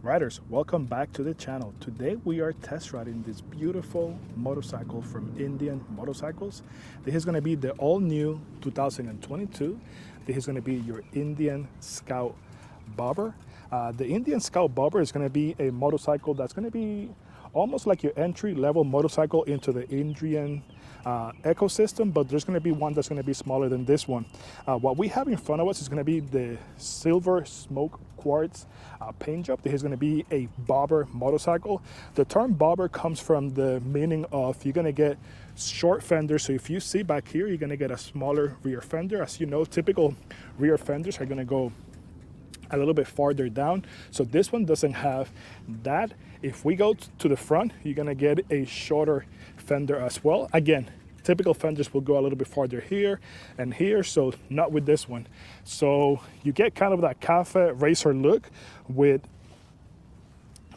Riders, welcome back to the channel. Today we are test riding this beautiful motorcycle from Indian Motorcycles. This is going to be the all new 2022. This is going to be your Indian Scout Bobber. The Indian Scout Bobber is going to be a motorcycle that's going to be almost like your entry level motorcycle into the Indian ecosystem, but there's going to be one that's going to be smaller than this one. What we have in front of us is going to be the Silver Smoke Quartz paint job. This is going to be a bobber motorcycle. The term bobber comes from the meaning of you're going to get short fenders. So if you see back here, you're going to get a smaller rear fender. As you know, typical rear fenders are going to go a little bit farther down. So this one doesn't have that. If we go to the front, you're gonna get a shorter fender as well. Again, typical fenders will go a little bit farther here and here, so not with this one. So you get kind of that cafe racer look with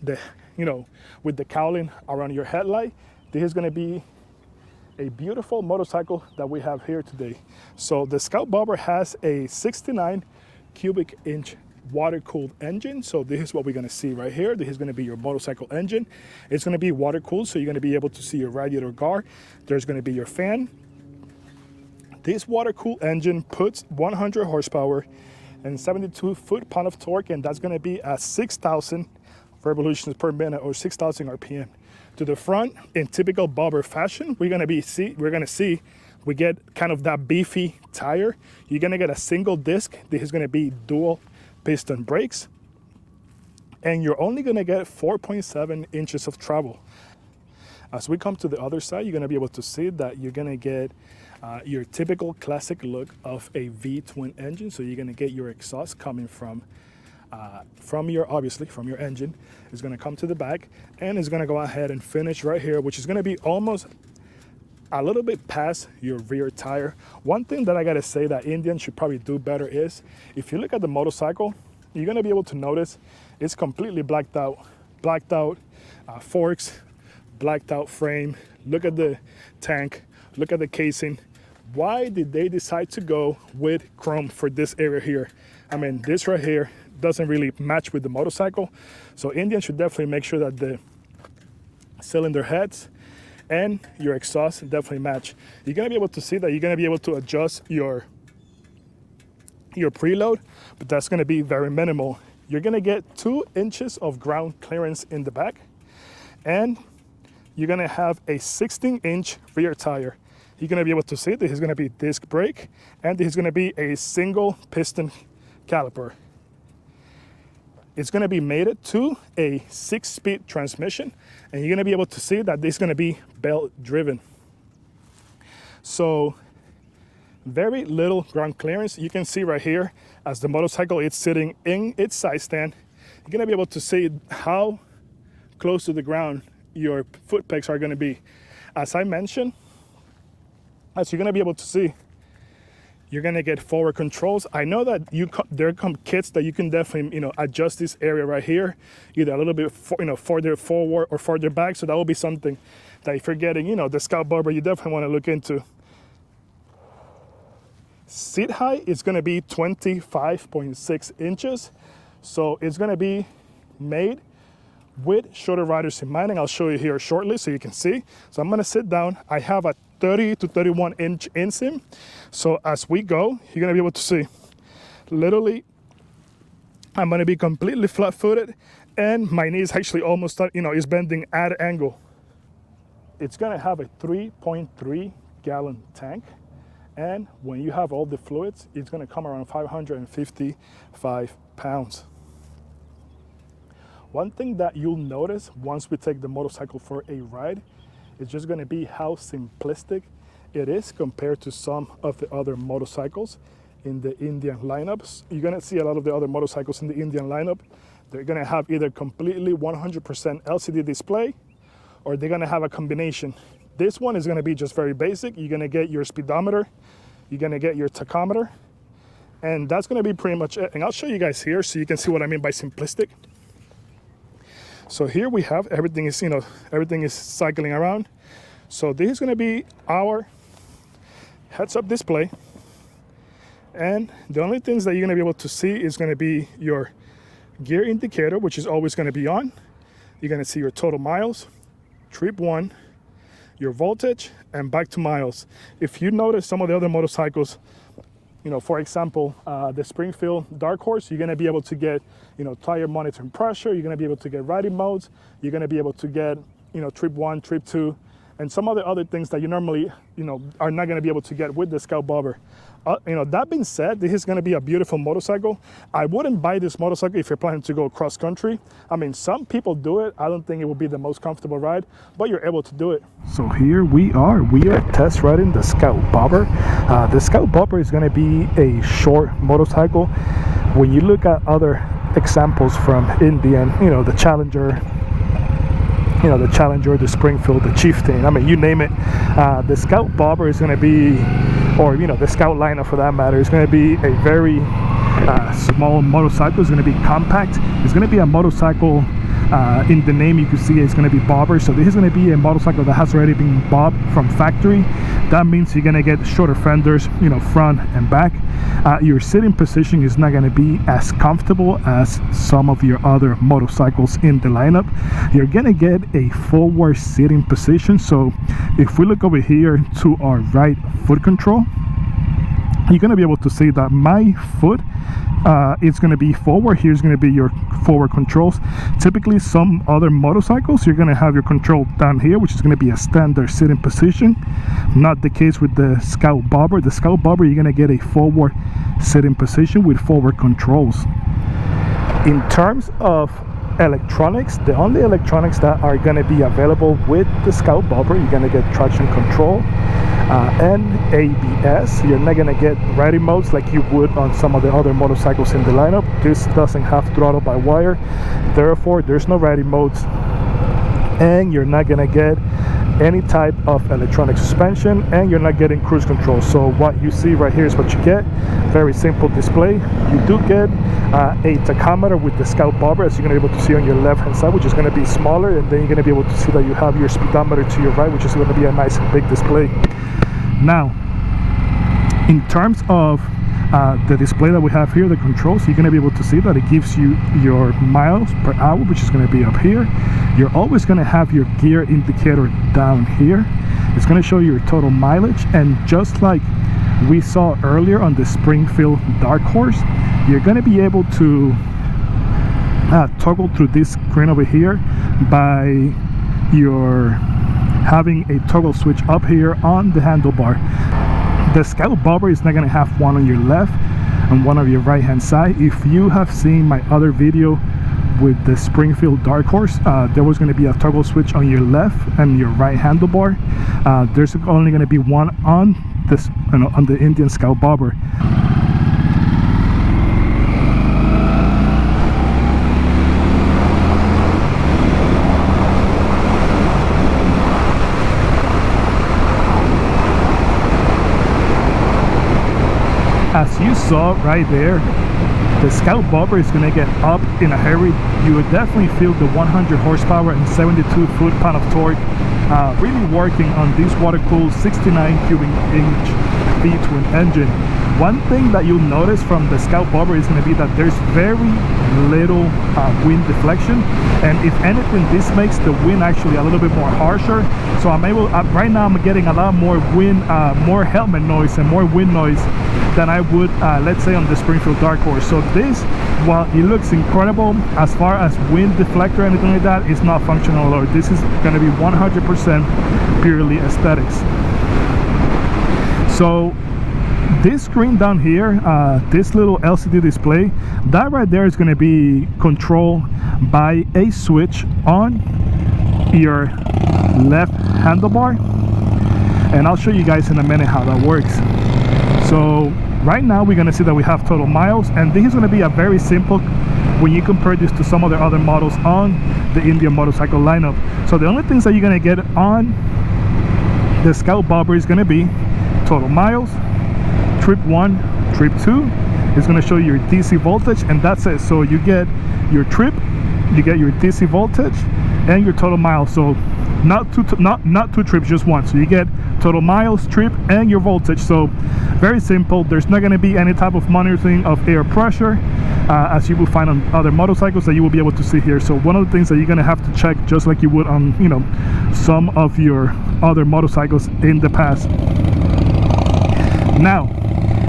the, with the cowling around your headlight. This is gonna be a beautiful motorcycle that we have here today. So the Scout Bobber has a 69 cubic inch water-cooled engine. So this is what we're going to see right here. This is going to be your motorcycle engine. It's going to be water-cooled, so you're going to be able to see your radiator guard. There's going to be your fan. This water-cooled engine puts 100 horsepower and 72 foot-pound of torque, and that's going to be at 6,000 revolutions per minute or 6,000 RPM. To the front, in typical bobber fashion, we're going to see we get kind of that beefy tire. You're going to get a single disc. This is going to be dual piston brakes, and you're only going to get 4.7 inches of travel. As we come to the other side, you're going to be able to see that you're going to get your typical classic look of a V-twin engine. So you're going to get your exhaust coming from your engine. It's going to come to the back, and it's going to go ahead and finish right here, which is going to be almost a little bit past your rear tire. One thing that I gotta say that Indians should probably do better is, if you look at the motorcycle, you're gonna be able to notice it's completely blacked out forks, blacked out frame. Look at the tank, look at the casing. Why did they decide to go with chrome for this area here? I mean, this right here doesn't really match with the motorcycle. So Indians should definitely make sure that the cylinder heads and your exhaust definitely match. You're gonna be able to see that you're gonna be able to adjust your preload, but that's gonna be very minimal. You're gonna get 2 inches of ground clearance in the back, and you're gonna have a 16-inch rear tire. You're gonna be able to see this is gonna be disc brake, and this is gonna be a single piston caliper. It's going to be mated to a 6-speed transmission, and you're going to be able to see that this is going to be belt driven. So very little ground clearance. You can see right here as the motorcycle is sitting in its side stand, you're going to be able to see how close to the ground your foot pegs are going to be. As I mentioned, as you're going to be able to see, you're gonna get forward controls. I know that there come kits that you can definitely adjust this area right here, either a little bit further forward or further back. So that will be something that if you're getting the Scout Bobber, you definitely want to look into. Seat height is gonna be 25.6 inches, so it's gonna be made with shorter riders in mind, and I'll show you here shortly so you can see. So I'm gonna sit down. I have a 30 to 31 inch inseam. So as we go, you're gonna be able to see, literally, I'm gonna be completely flat footed, and my knee is actually almost, is bending at an angle. It's gonna have a 3.3 gallon tank. And when you have all the fluids, it's gonna come around 555 pounds. One thing that you'll notice once we take the motorcycle for a ride, it's just gonna be how simplistic it is compared to some of the other motorcycles in the Indian lineups. You're gonna see a lot of the other motorcycles in the Indian lineup, they're gonna have either completely 100% LCD display, or they're gonna have a combination. This one is gonna be just very basic. You're gonna get your speedometer, you're gonna get your tachometer, and that's gonna be pretty much it. And I'll show you guys here so you can see what I mean by simplistic. So here we have everything is cycling around. So this is going to be our heads-up display, and the only things that you're going to be able to see is going to be your gear indicator, which is always going to be on. You're going to see your total miles, trip 1, your voltage, and back to miles. If you notice some of the other motorcycles, you know, for example, the Springfield Dark Horse, you're going to be able to get, you know, tire monitoring pressure. You're going to be able to get riding modes. You're going to be able to get, you know, trip 1, trip 2, and some other things that you normally, you know, are not going to be able to get with the Scout Bobber. You know, that being said, this is going to be a beautiful motorcycle. I wouldn't buy this motorcycle if you're planning to go cross country. I mean, some people do it. I don't think it will be the most comfortable ride, but you're able to do it. So here we are test riding the Scout Bobber. The Scout Bobber is going to be a short motorcycle. When you look at other examples from Indian, you know, the Challenger, the Springfield, the Chieftain, I mean, you name it. The Scout Bobber is going to be, or, you know, the Scout lineup for that matter, is going to be a very small motorcycle. It's going to be compact. It's going to be a motorcycle, in the name you can see it's going to be bobber. So this is going to be a motorcycle that has already been bobbed from factory. That means you're going to get shorter fenders, you know, front and back. Your sitting position is not going to be as comfortable as some of your other motorcycles in the lineup. You're going to get a forward sitting position. So if we look over here to our right foot control, you're going to be able to see that my foot it's going to be forward. Here's going to be your forward controls. Typically, some other motorcycles, you're going to have your control down here, which is going to be a standard sitting position. Not the case with the Scout Bobber. The Scout Bobber, you're going to get a forward sitting position with forward controls. In terms of electronics, the only electronics that are going to be available with the Scout Bobber, you're going to get traction control and ABS. You're not going to get riding modes like you would on some of the other motorcycles in the lineup. This doesn't have throttle by wire, therefore there's no riding modes, and you're not going to get any type of electronic suspension, and you're not getting cruise control. So what you see right here is what you get. Very simple display. You do get a tachometer with the Scout Bobber, as you're going to be able to see on your left hand side, which is going to be smaller, and then you're going to be able to see that you have your speedometer to your right, which is going to be a nice and big display. Now, in terms of the display that we have here, the controls, you're going to be able to see that it gives you your miles per hour, which is going to be up here. You're always going to have your gear indicator down here. It's going to show you your total mileage, and just like we saw earlier on the Springfield Dark Horse, you're going to be able to toggle through this screen over here by your having a toggle switch up here on the handlebar. The Scout Bobber is not going to have one on your left and one on your right hand side. If you have seen my other video with the Springfield Dark Horse, there was going to be a toggle switch on your left and your right handlebar. There's only going to be one on this, you know, on the Indian Scout Bobber. As you saw right there, the Scout Bobber is going to get up in a hurry. You would definitely feel the 100 horsepower and 72 foot-pound of torque really working on this water-cooled 69 cubic inch V-twin engine. One thing that you'll notice from the Scout Bobber is going to be that there's very little wind deflection, and if anything, this makes the wind actually a little bit more harsher. So I'm able, right now I'm getting a lot more wind, more helmet noise and more wind noise than I would, let's say, on the Springfield Dark Horse. So this, while it looks incredible as far as wind deflector or anything like that, it's not functional, or this is going to be 100% purely aesthetics. So this screen down here, this little LCD display, that right there is going to be controlled by a switch on your left handlebar, and I'll show you guys in a minute how that works. So right now we're going to see that we have total miles, and this is going to be a very simple when you compare this to some of the other models on the Indian motorcycle lineup. So the only things that you're going to get on the Scout Bobber is going to be total miles, trip 1, trip 2. It's going to show you your DC voltage, and that's it. So you get your trip, you get your DC voltage, and your total miles. So not two trips, just one. So you get total miles, trip, and your voltage. So very simple. There's not going to be any type of monitoring of air pressure as you will find on other motorcycles that you will be able to see here. So one of the things that you're going to have to check, just like you would on, you know, some of your other motorcycles in the past. Now,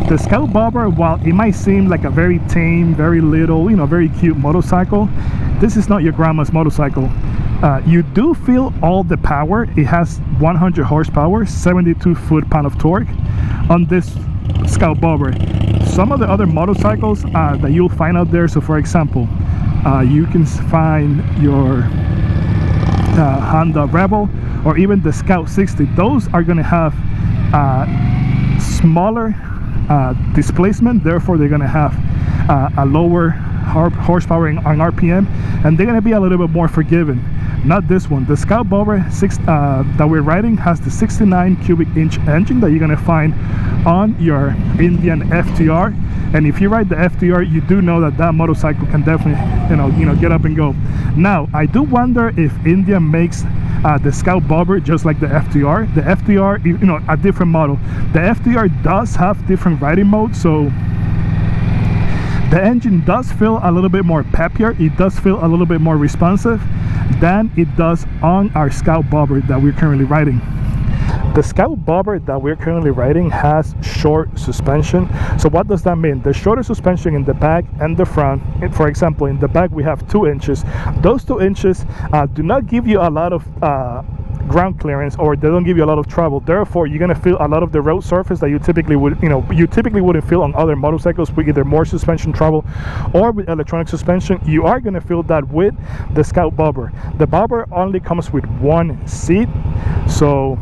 the Scout Bobber, while it might seem like a very tame, very little, you know, very cute motorcycle, this is not your grandma's motorcycle. You do feel all the power. It has 100 horsepower, 72 foot-pound of torque on this Scout Bobber. Some of the other motorcycles that you'll find out there, so for example, you can find your Honda Rebel or even the Scout 60. Those are going to have smaller displacement, therefore they're going to have a lower horsepower on RPM, and they're going to be a little bit more forgiving. Not this one. The Scout Bobber that we're riding has the 69 cubic inch engine that you're going to find on your Indian FTR, and if you ride the FTR, you do know that that motorcycle can definitely you know get up and go. Now I do wonder if Indian makes the Scout Bobber just like the FTR. The FTR, you know, a different model. The FTR does have different riding modes, so the engine does feel a little bit more peppier. It does feel a little bit more responsive than it does on our Scout Bobber that we're currently riding. The Scout Bobber that we're currently riding has short suspension. So what does that mean? The shorter suspension in the back and the front. For example, in the back we have 2 inches. Those 2 inches do not give you a lot of ground clearance, or they don't give you a lot of travel. Therefore, you're going to feel a lot of the road surface that you typically would, you typically wouldn't feel on other motorcycles with either more suspension travel or with electronic suspension. You are going to feel that with the Scout Bobber. The Bobber only comes with 1 seat, so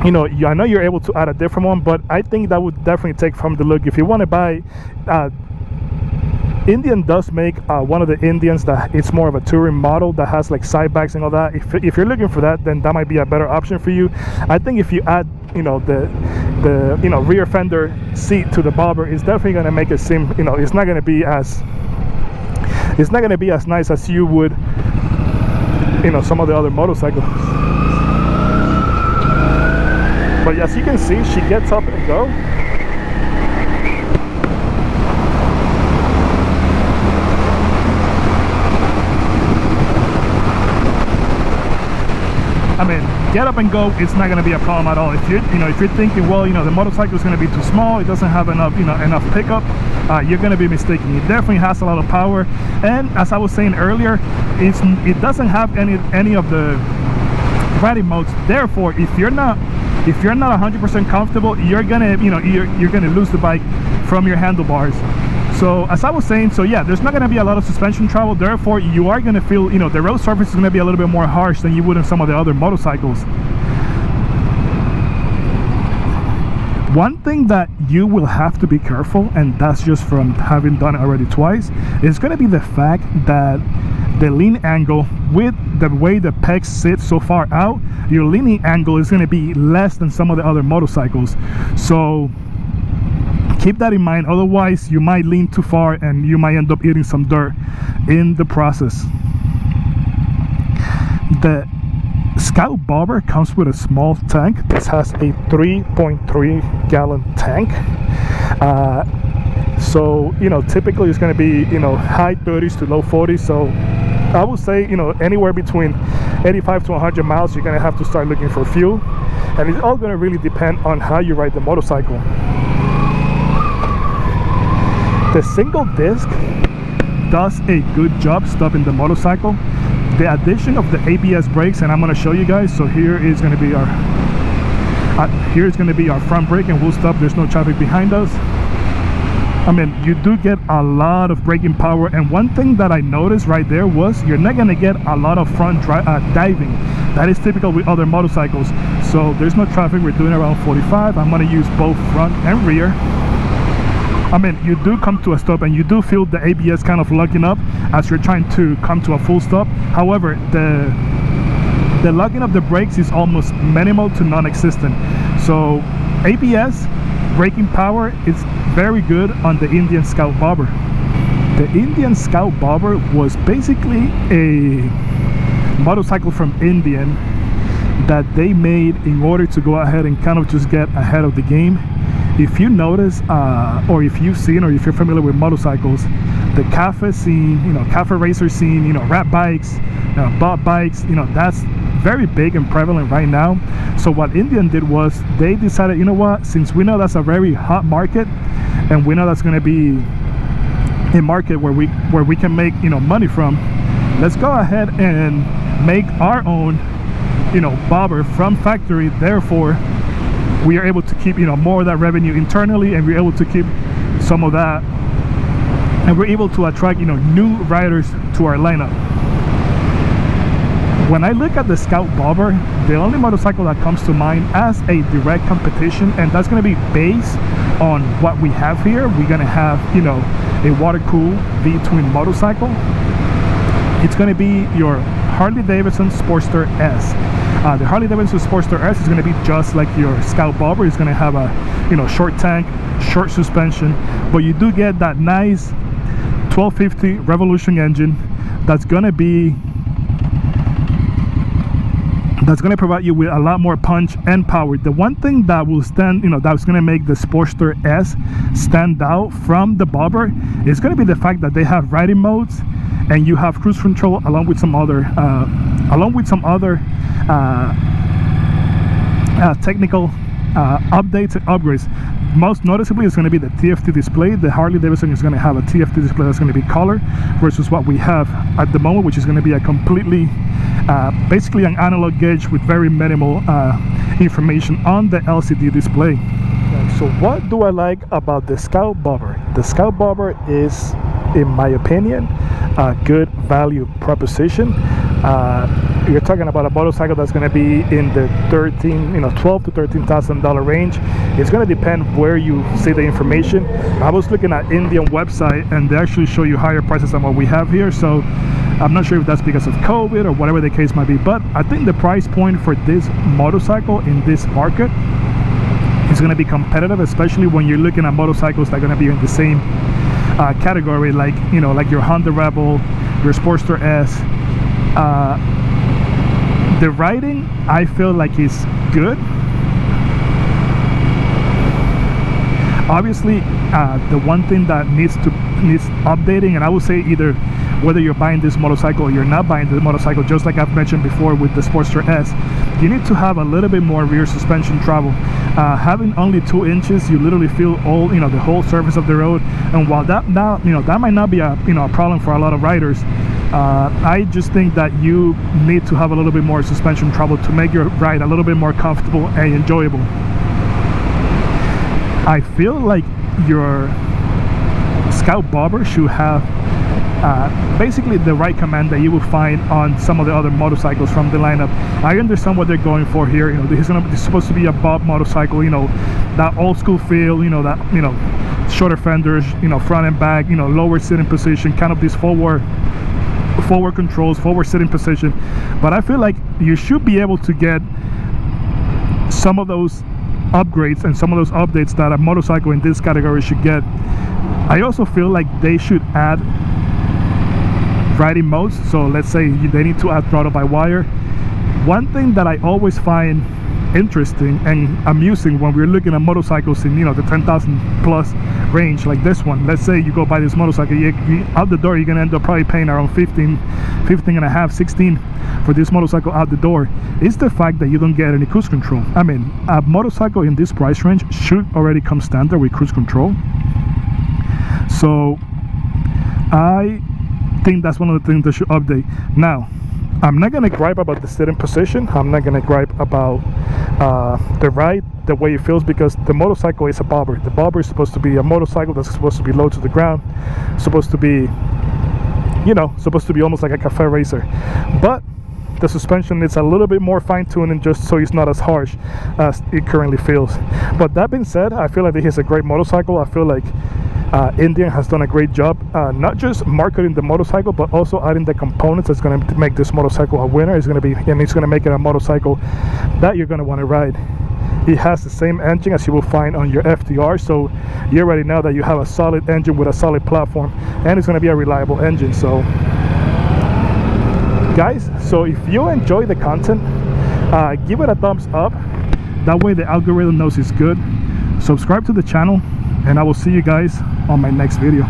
I know you're able to add a different one, but I think that would definitely take from the look. If you want to buy, Indian does make one of the Indians that it's more of a touring model that has like side bags and all that. If you're looking for that, then that might be a better option for you. I think if you add, the rear fender seat to the Bobber, it's definitely going to make it seem, it's not going to be as nice as you would, some of the other motorcycles. But as you can see, she gets up and go. I mean, get up and go, it's not going to be a problem at all. If you're thinking, well, the motorcycle is going to be too small, it doesn't have enough, enough pickup, you're going to be mistaken. It definitely has a lot of power, and as I was saying earlier, it doesn't have any of the riding modes. Therefore, if you're not 100% comfortable, you're gonna you're gonna lose the bike from your handlebars. So as I was saying, so yeah, there's not gonna be a lot of suspension travel. Therefore, you are gonna feel, the road surface is gonna be a little bit more harsh than you would in some of the other motorcycles. One thing that you will have to be careful, and that's just from having done it already twice, is gonna be the fact that the lean angle, with the way the pegs sit so far out, your leaning angle is going to be less than some of the other motorcycles. So keep that in mind, otherwise you might lean too far and you might end up eating some dirt in the process. The Scout Bobber comes with a small tank. This has a 3.3 gallon tank. So typically it's going to be high 30s to low 40s. So I would say anywhere between 85 to 100 miles you're going to have to start looking for fuel, and it's all going to really depend on how you ride the motorcycle. The single disc does a good job stopping the motorcycle. The addition of the ABS brakes, and I'm going to show you guys. So here is going to be our front brake, and we'll stop. There's no traffic behind us. I mean, you do get a lot of braking power, and one thing that I noticed right there was you're not going to get a lot of front diving. That is typical with other motorcycles. So there's no traffic. We're doing around 45. I'm going to use both front and rear. I mean, you do come to a stop and you do feel the ABS kind of locking up as you're trying to come to a full stop. However, the locking of the brakes is almost minimal to non-existent. So ABS braking power is very good on the Indian Scout Bobber. The Indian Scout Bobber was basically a motorcycle from Indian that they made in order to go ahead and kind of just get ahead of the game. If you notice, or if you've seen, or if you're familiar with motorcycles, the cafe scene, cafe racer scene, rat bikes, bob bikes, that's very big and prevalent right now. So what Indian did was they decided, you know what, since we know that's a very hot market, and we know that's going to be a market where we can make money from, let's go ahead and make our own bobber from factory. Therefore, we are able to keep more of that revenue internally, and we're able to keep some of that, and we're able to attract new riders to our lineup. When I look at the Scout Bobber, the only motorcycle that comes to mind as a direct competition, and that's going to be based on what we have here. We're going to have a water-cooled V-twin motorcycle. It's going to be your Harley Davidson Sportster S. The Harley Davidson Sportster S is going to be just like your Scout Bobber. It's going to have a short tank, short suspension, but you do get that nice 1250 Revolution engine that's going to provide you with a lot more punch and power. The one thing that will stand, that's going to make the Sportster S stand out from the Bobber is going to be the fact that they have riding modes, and you have cruise control along with some other technical updates and upgrades. Most noticeably, it's going to be the TFT display. The Harley Davidson is going to have a TFT display that's going to be color versus what we have at the moment, which is going to be a completely basically an analog gauge with very minimal information on the LCD display. So what do I like about the Scout Bobber? The Scout Bobber is, in my opinion, a good value proposition. You're talking about a motorcycle that's going to be in the $12,000 to $13,000 range. It's going to depend where you see the information. I was looking at Indian website, and they actually show you higher prices than what we have here. So I'm not sure if that's because of COVID or whatever the case might be, but I think the price point for this motorcycle in this market is going to be competitive, especially when you're looking at motorcycles that are going to be in the same category, like like your Honda Rebel, your Sportster S. The riding, I feel like, is good. Obviously, the one thing that needs updating, and I would say either whether you're buying this motorcycle or you're not buying this motorcycle, just like I've mentioned before with the Sportster S, you need to have a little bit more rear suspension travel. Having only 2 inches, you literally feel all the whole surface of the road, and while that might not be a problem for a lot of riders, I just think that you need to have a little bit more suspension travel to make your ride a little bit more comfortable and enjoyable. I feel like your Scout Bobber should have basically the right command that you will find on some of the other motorcycles from the lineup. I understand what they're going for here. This is supposed to be a bob motorcycle. That old school feel. That shorter fenders. Front and back. Lower sitting position. Kind of these forward controls, forward sitting position. But I feel like you should be able to get some of those upgrades and some of those updates that a motorcycle in this category should get. I also feel like they should add riding modes. So let's say they need to add throttle by wire. One thing that I always find interesting and amusing when we're looking at motorcycles in the 10,000 plus range like this one, let's say you go buy this motorcycle, you out the door you're gonna end up probably paying around 15 and a half, 16 for this motorcycle out the door, is the fact that you don't get any cruise control. I mean, a motorcycle in this price range should already come standard with cruise control. So I think that's one of the things they should update. Now, I'm not gonna gripe about the sitting position. I'm not gonna gripe about the ride, the way it feels, because the motorcycle is a bobber. The bobber is supposed to be a motorcycle that's supposed to be low to the ground, supposed to be almost like a cafe racer. But the suspension is a little bit more fine-tuned, just so it's not as harsh as it currently feels. But that being said, I feel like this is a great motorcycle. I feel like Indian has done a great job, not just marketing the motorcycle, but also adding the components that's going to make this motorcycle a winner. It's going to make it a motorcycle that you're going to want to ride. It has the same engine as you will find on your FTR, so you already know that you have a solid engine with a solid platform, and it's going to be a reliable engine. So guys, so if you enjoy the content, Give it a thumbs up. That way the algorithm knows it's good. Subscribe to the channel, and I will see you guys on my next video.